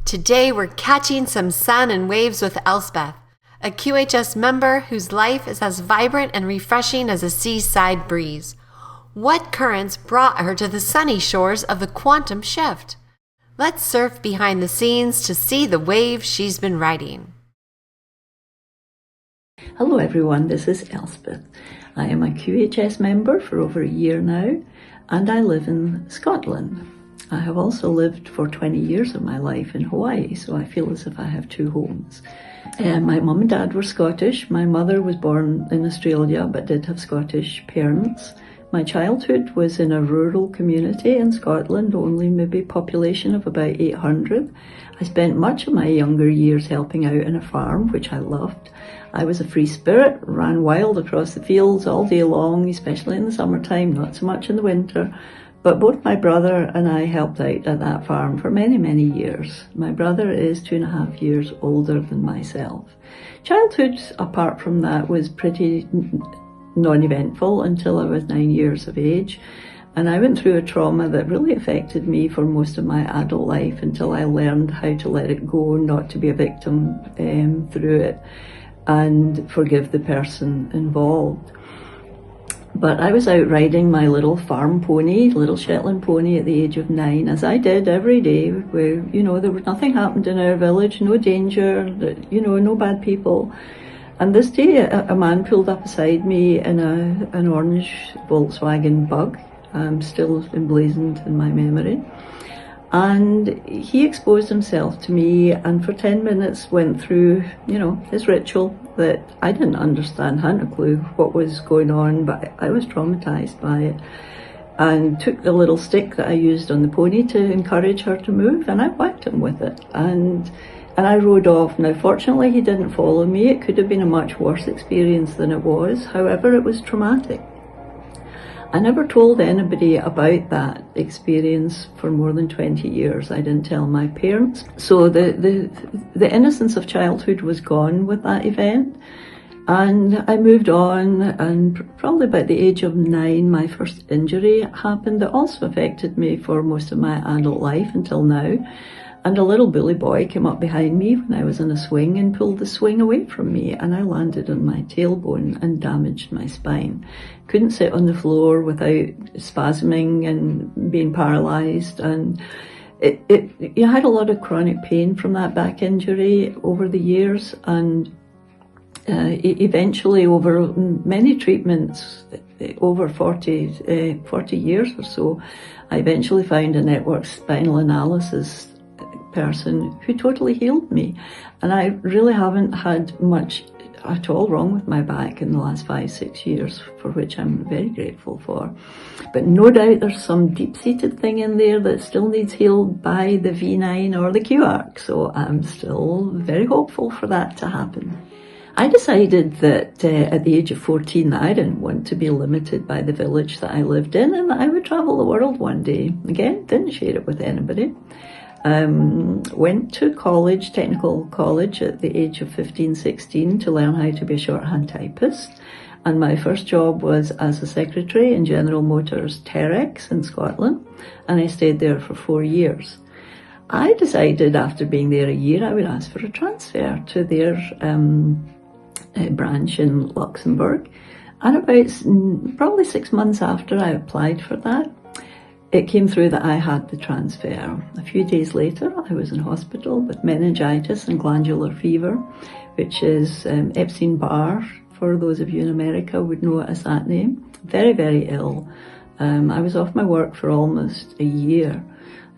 Today we're catching some sun and waves with Elspeth, a QHS member whose life is as vibrant and refreshing as a seaside breeze. What currents brought her to the sunny shores of the quantum shift? Let's surf behind the scenes to see the waves she's been riding. Hello everyone, this is Elspeth. I am a QHS member for over a year now, and I live in Scotland. I have also lived for 20 years of my life in Hawaii, so I feel as if I have two homes. My mum and dad were Scottish. My mother was born in Australia but did have Scottish parents. My childhood was in a rural community in Scotland, only maybe population of about 800. I spent much of my younger years helping out in a farm, which I loved. I was a free spirit, ran wild across the fields all day long, especially in the summertime, not so much in the winter. But both my brother and I helped out at that farm for many, many years. My brother is 2.5 years older than myself. Childhood, apart from that, was pretty non-eventful until I was 9 years of age. And I went through a trauma that really affected me for most of my adult life until I learned how to let it go, not to be a victim through it, and forgive the person involved. But I was out riding my little farm pony, little Shetland pony, at the age of 9, as I did every day, where, there was nothing happened in our village, no danger, no bad people. And this day, a man pulled up beside me in an orange Volkswagen Bug, still emblazoned in my memory. And he exposed himself to me, and for 10 minutes went through, his ritual that I didn't understand, hadn't a clue what was going on, but I was traumatized by it. And took the little stick that I used on the pony to encourage her to move, and I whacked him with it. And I rode off. Now, fortunately, he didn't follow me. It could have been a much worse experience than it was. However, it was traumatic. I never told anybody about that experience for more than 20 years. I didn't tell my parents. So the innocence of childhood was gone with that event. And I moved on, and probably about the age of 9, my first injury happened that also affected me for most of my adult life until now. And a little bully boy came up behind me when I was in a swing and pulled the swing away from me, and I landed on my tailbone and damaged my spine. Couldn't sit on the floor without spasming and being paralysed, and I had a lot of chronic pain from that back injury over the years, and eventually over many treatments, over 40 years or so, I eventually found a network spinal analysis person who totally healed me. And I really haven't had much at all wrong with my back in the last 5-6 years, for which I'm very grateful for. But no doubt there's some deep-seated thing in there that still needs healed by the V9 or the QArc, so I'm still very hopeful for that to happen. I decided that at the age of 14 that I didn't want to be limited by the village that I lived in, and that I would travel the world one day. Again, didn't share it with anybody. Went to college, technical college, at the age of 15-16 to learn how to be a shorthand typist. And my first job was as a secretary in General Motors Terex in Scotland, and I stayed there for 4 years. I decided after being there a year I would ask for a transfer to their branch in Luxembourg. And about probably 6 months after I applied for that, it came through that I had the transfer. A few days later, I was in hospital with meningitis and glandular fever, which is Epstein-Barr, for those of you in America would know it as that name. Very, very ill. I was off my work for almost a year.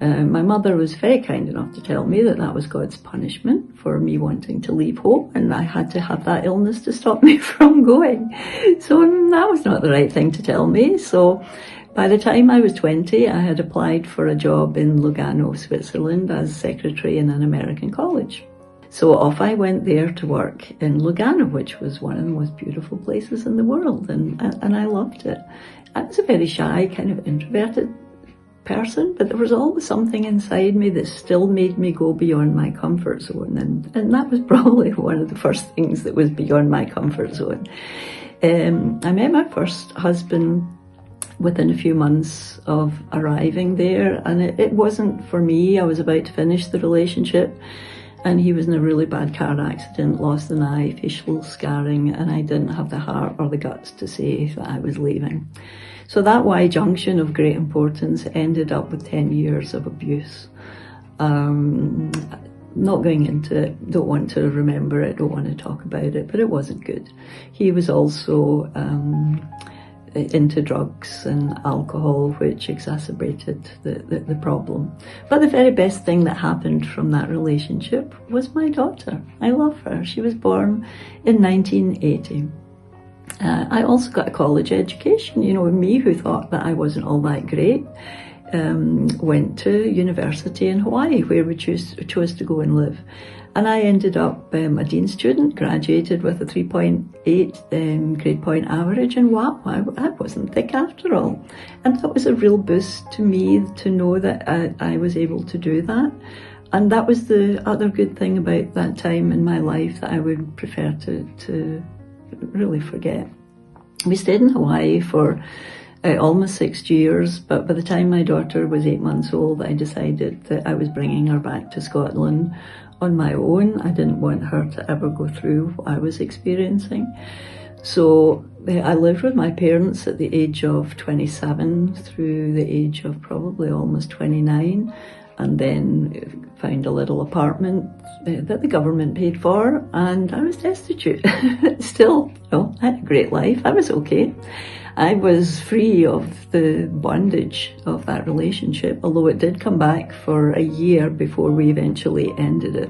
My mother was very kind enough to tell me that that was God's punishment for me wanting to leave home, and I had to have that illness to stop me from going. So that was not the right thing to tell me. So by the time I was 20, I had applied for a job in Lugano, Switzerland, as secretary in an American college. So off I went there to work in Lugano, which was one of the most beautiful places in the world, and I loved it. I was a very shy, kind of introverted person, but there was always something inside me that still made me go beyond my comfort zone, and that was probably one of the first things that was beyond my comfort zone. I met my first husband within a few months of arriving there, and it wasn't for me. I was about to finish the relationship, and he was in a really bad car accident, lost an eye, facial scarring, and I didn't have the heart or the guts to say that I was leaving. So that Y junction of great importance ended up with 10 years of abuse. Not going into it, don't want to remember it, don't want to talk about it, but it wasn't good. He was also into drugs and alcohol, which exacerbated the problem. But the very best thing that happened from that relationship was my daughter. I love her. She was born in 1980. I also got a college education. You know, me who thought that I wasn't all that great, went to university in Hawaii, where we chose to go and live. And I ended up a Dean student, graduated with a 3.8 grade point average, and wow, I wasn't thick after all. And that was a real boost to me to know that I was able to do that. And that was the other good thing about that time in my life that I would prefer to really forget. We stayed in Hawaii for almost 6 years, but by the time my daughter was 8 months old, I decided that I was bringing her back to Scotland on my own. I didn't want her to ever go through what I was experiencing. So I lived with my parents at the age of 27 through the age of probably almost 29, and then found a little apartment that the government paid for, and I was destitute. Still, I had a great life. I was okay. I was free of the bondage of that relationship, although it did come back for a year before we eventually ended it.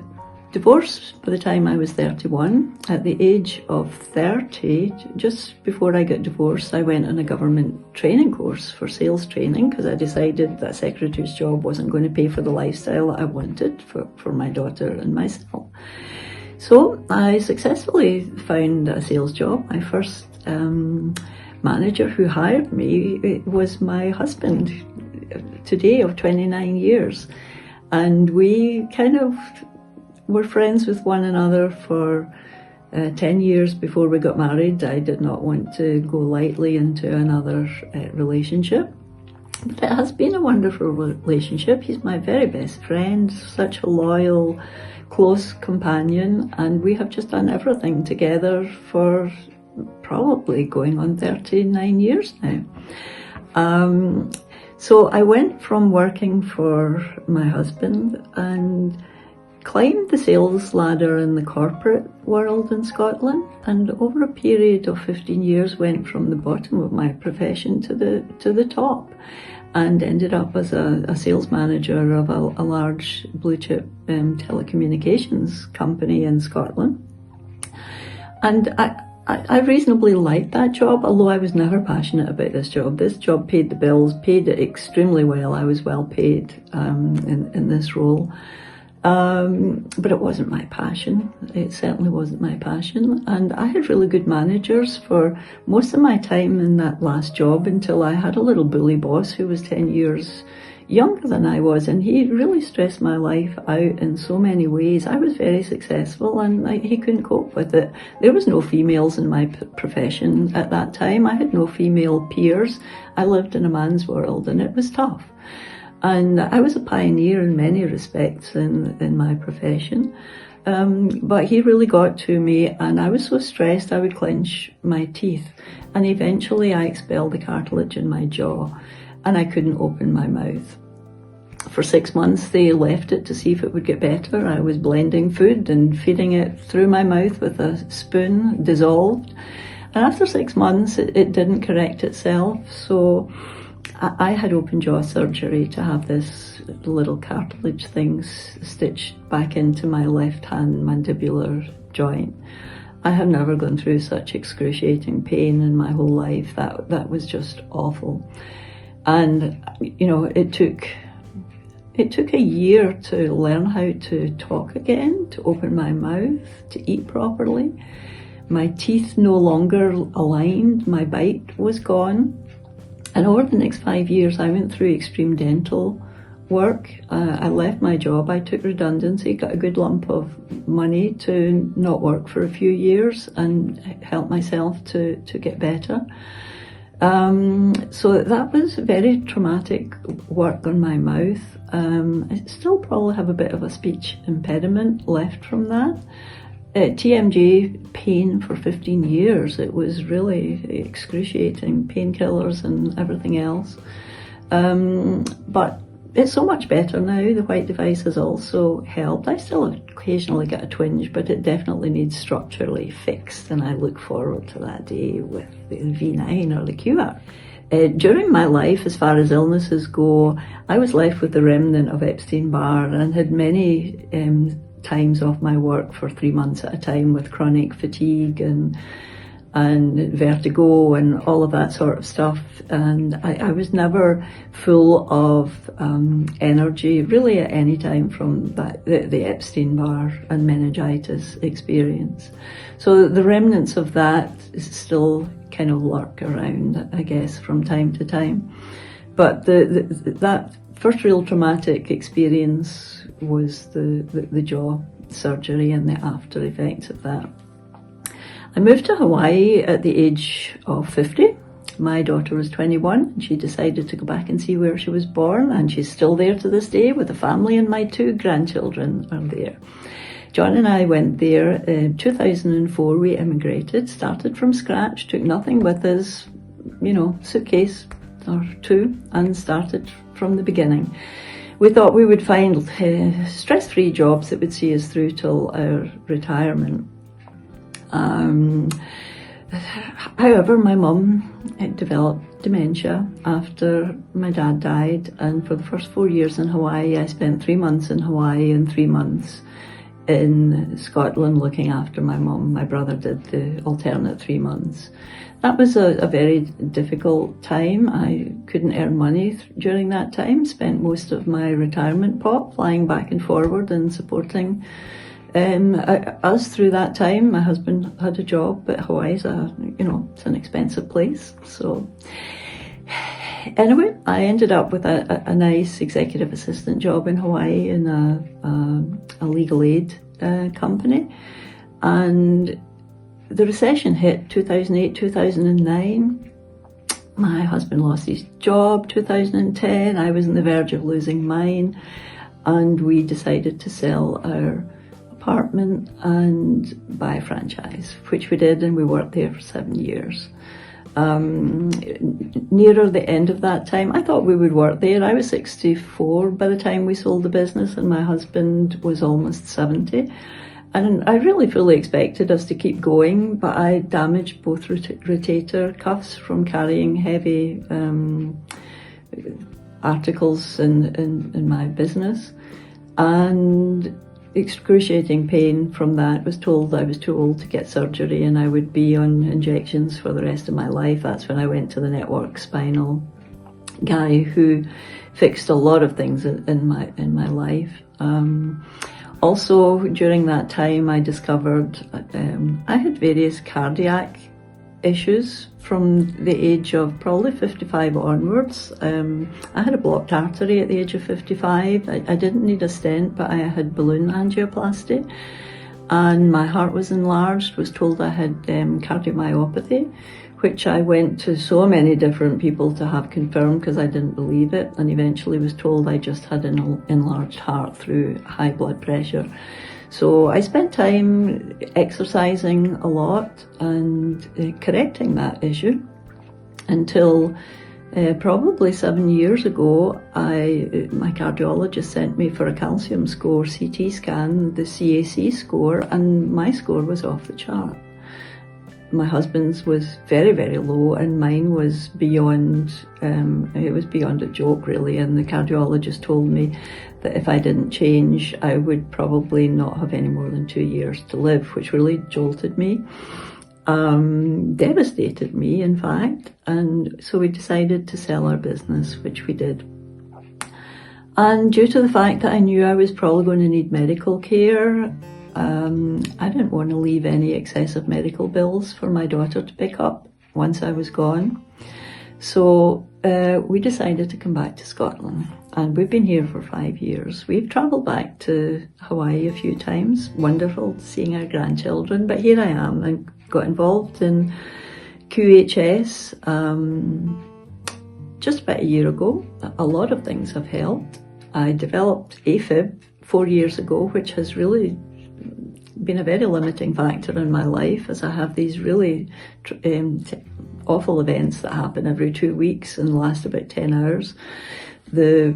Divorce by the time I was 31. At the age of 30, just before I got divorced, I went on a government training course for sales training because I decided that a secretary's job wasn't going to pay for the lifestyle I wanted for my daughter and myself. So I successfully found a sales job. My first manager who hired me was my husband today of 29 years. And we kind of were friends with one another for 10 years before we got married. I did not want to go lightly into another relationship. But it has been a wonderful relationship. He's my very best friend, such a loyal, close companion, and we have just done everything together for probably going on 39 years now. So I went from working for my husband and climbed the sales ladder in the corporate world in Scotland, and over a period of 15 years went from the bottom of my profession to the top, and ended up as a sales manager of a large blue chip telecommunications company in Scotland. And I reasonably liked that job, although I was never passionate about this job. This job paid the bills, paid it extremely well. I was well paid in this role. But it wasn't my passion. It certainly wasn't my passion. And I had really good managers for most of my time in that last job until I had a little bully boss who was 10 years younger than I was, and he really stressed my life out in so many ways. I was very successful and he couldn't cope with it. There was no females in my profession at that time. I had no female peers. I lived in a man's world and it was tough. And I was a pioneer in many respects in my profession. But he really got to me, and I was so stressed I would clench my teeth. And eventually I expelled the cartilage in my jaw and I couldn't open my mouth. For 6 months they left it to see if it would get better. I was blending food and feeding it through my mouth with a spoon, dissolved. And after 6 months it didn't correct itself, so I had open jaw surgery to have this little cartilage thing stitched back into my left hand mandibular joint. I have never gone through such excruciating pain in my whole life. That was just awful. And, it took a year to learn how to talk again, to open my mouth, to eat properly. My teeth no longer aligned, my bite was gone. And over the next 5 years, I went through extreme dental work. I left my job, I took redundancy, got a good lump of money to not work for a few years and help myself to get better. So that was very traumatic work on my mouth. I still probably have a bit of a speech impediment left from that. TMJ pain for 15 years. It was really excruciating, painkillers and everything else. But it's so much better now. The white device has also helped. I still occasionally get a twinge, but it definitely needs structurally fixed, and I look forward to that day with the V9 or the QArc. During my life, as far as illnesses go, I was left with the remnant of Epstein-Barr and had many times off my work for 3 months at a time with chronic fatigue and vertigo and all of that sort of stuff. And I was never full of energy really at any time from the Epstein-Barr and meningitis experience. So the remnants of that still kind of lurk around, I guess, from time to time. But that first real traumatic experience was the jaw surgery and the after effects of that. I moved to Hawaii at the age of 50. My daughter was 21 and she decided to go back and see where she was born, and she's still there to this day with a family, and my 2 grandchildren are there. John and I went there in 2004. We immigrated, started from scratch, took nothing with us, suitcase or 2, and started from the beginning. We thought we would find stress-free jobs that would see us through till our retirement. However, my mum had developed dementia after my dad died, and for the first 4 years in Hawaii, I spent 3 months in Hawaii and 3 months in Scotland looking after my mum. My brother did the alternate 3 months. That was a very difficult time. I couldn't earn money during that time, spent most of my retirement pot flying back and forward and supporting us through that time. My husband had a job, but Hawaii's it's an expensive place. So anyway, I ended up with a nice executive assistant job in Hawaii in a legal aid company. And the recession hit 2008, 2009. My husband lost his job 2010. I was on the verge of losing mine. And we decided to sell our apartment and buy a franchise, which we did, and we worked there for 7 years. Nearer the end of that time, I thought we would work there. I was 64 by the time we sold the business, and my husband was almost 70. And I really fully expected us to keep going, but I damaged both rotator cuffs from carrying heavy articles in my business. And excruciating pain from that. Was told I was too old to get surgery and I would be on injections for the rest of my life. That's when I went to the network spinal guy who fixed a lot of things in my life. Also during that time I discovered I had various cardiac issues from the age of probably 55 onwards. I had a blocked artery at the age of 55. I didn't need a stent, but I had balloon angioplasty, and my heart was enlarged. Was told I had cardiomyopathy, which I went to so many different people to have confirmed because I didn't believe it, and eventually was told I just had an enlarged heart through high blood pressure. So I spent time exercising a lot and correcting that issue until probably 7 years ago, my cardiologist sent me for a calcium score CT scan, the CAC score, and my score was off the chart. My husband's was very, very low, and mine was beyond, it was beyond a joke really, and the cardiologist told me that if I didn't change, I would probably not have any more than 2 years to live, which really jolted me, devastated me in fact, and so we decided to sell our business, which we did. And due to the fact that I knew I was probably going to need medical care, I didn't want to leave any excessive medical bills for my daughter to pick up once I was gone. So we decided to come back to Scotland, and we've been here for 5 years. We've travelled back to Hawaii a few times, wonderful seeing our grandchildren, but here I am. I got involved in QHS, just about a year ago, a lot of things have helped. I developed AFib 4 years ago, which has really been a very limiting factor in my life, as I have these really awful events that happen every 2 weeks and last about 10 hours. The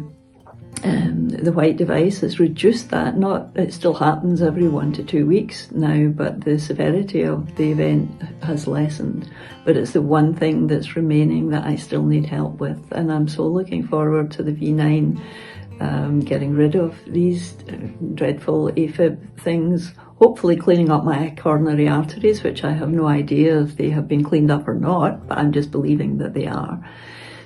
white device has reduced that. It still happens every 1 to 2 weeks now, but the severity of the event has lessened. But it's the one thing that's remaining that I still need help with, and I'm so looking forward to the V9 getting rid of these dreadful AFib things, hopefully cleaning up my coronary arteries, which I have no idea if they have been cleaned up or not, but I'm just believing that they are.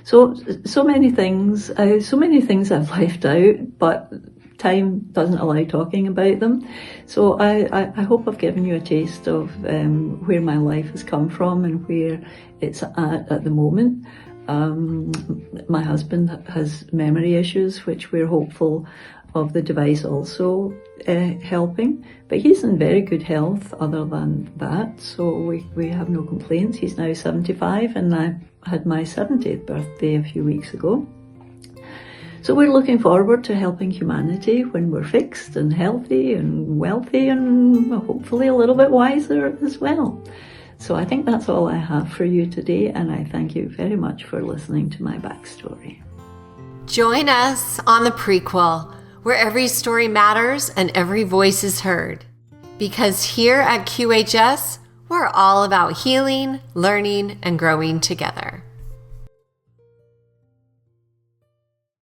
So many things I've left out, but time doesn't allow talking about them. So I hope I've given you a taste of where my life has come from and where it's at the moment. My husband has memory issues, which we're hopeful of the device also helping, but he's in very good health other than that, so we have no complaints. He's now 75, and I had my 70th birthday a few weeks ago. So we're looking forward to helping humanity when we're fixed and healthy and wealthy and hopefully a little bit wiser as well. So I think that's all I have for you today, and I thank you very much for listening to my backstory. Join us on the Prequel, where every story matters and every voice is heard. Because here at QHS, we're all about healing, learning, and growing together.